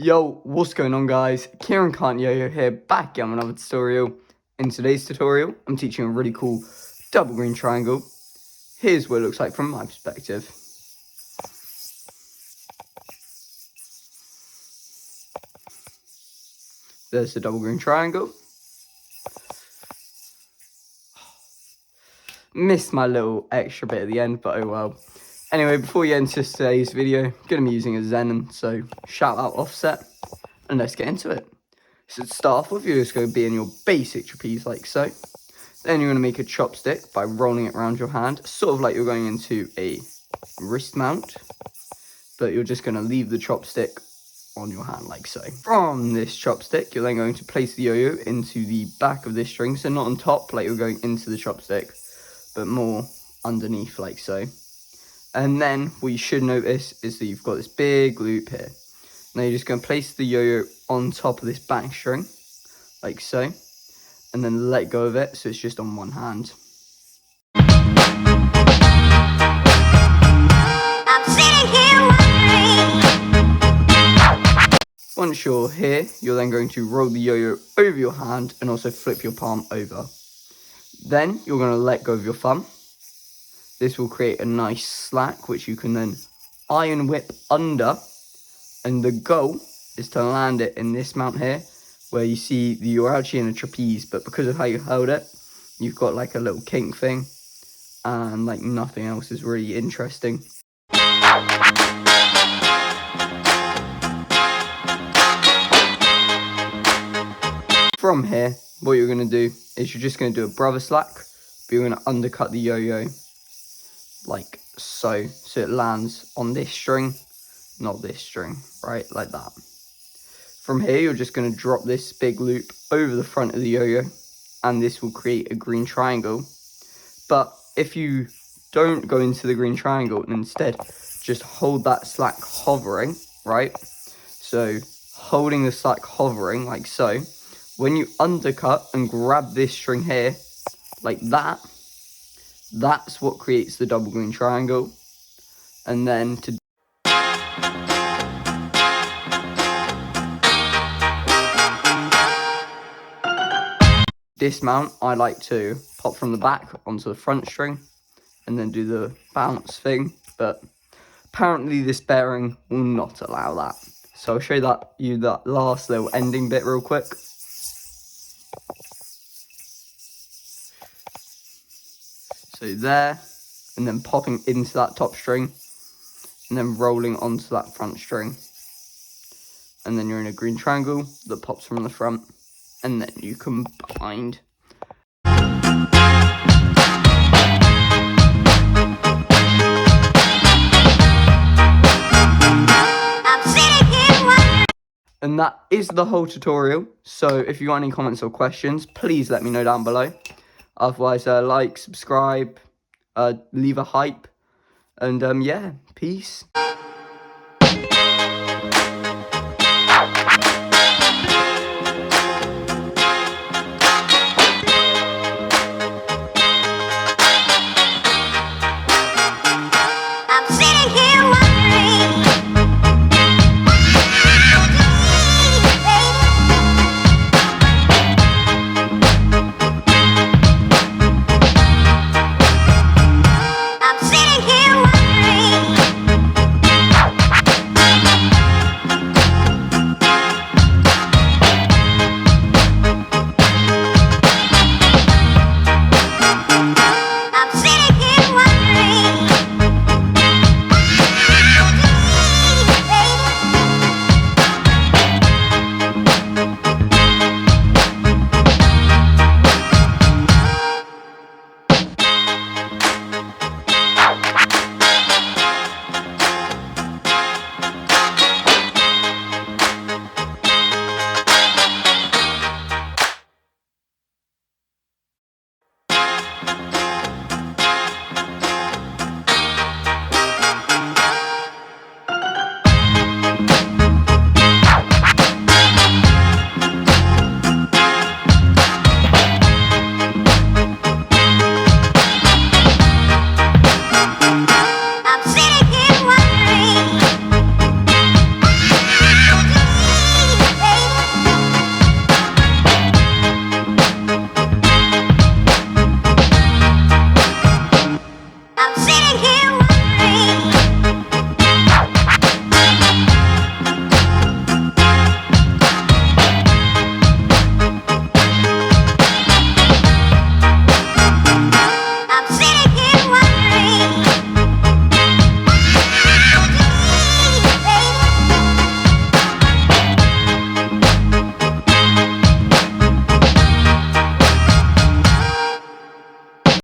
Yo, what's going on guys? Kieran Can't Yoyo here, back again with another tutorial. In today's tutorial, I'm teaching a really cool double green triangle. Here's what it looks like from my perspective. There's the double green triangle. Missed my little extra bit at the end, but oh well. Anyway, before we get into today's video, I'm going to be using a Zenon, so shout out Offset, and let's get into it. So to start off with, you're just going to be in your basic trapeze like so. Then you're going to make a chopstick by rolling it around your hand, sort of like you're going into a wrist mount, but you're just going to leave the chopstick on your hand like so. From this chopstick, you're then going to place the yo-yo into the back of this string, so not on top like you're going into the chopstick, but more underneath like so. And then what you should notice is that you've got this big loop here. Now you're just going to place the yo-yo on top of this back string like so, and then let go of it so it's just on one hand. I'm sitting here wondering. Once you're here, you're then going to roll the yo-yo over your hand and also flip your palm over. Then you're going to let go of your thumb. This will create a nice slack which you can then iron whip under, and the goal is to land it in this mount here where you see you're actually in a trapeze, but because of how you held it, you've got like a little kink thing, and like nothing else is really interesting. From here, what you're going to do is you're just going to do a brother slack, but you're going to undercut the yo-yo like so it lands on this string, not this string, right, like that. From here, you're just going to drop this big loop over the front of the yo-yo, and this will create a green triangle. But if you don't go into the green triangle and instead just hold that slack hovering, right, so holding the slack hovering like so, when you undercut and grab this string here like that, that's what creates the double green triangle. And then to dismount, I like to pop from the back onto the front string and then do the bounce thing, but apparently this bearing will not allow that. So I'll show you that last little ending bit real quick. So there, and then popping into that top string, and then rolling onto that front string. And then you're in a green triangle that pops from the front, and then you combined. And that is the whole tutorial. So if you got any comments or questions, please let me know down below. Otherwise, like, subscribe, leave a hype, and yeah, peace.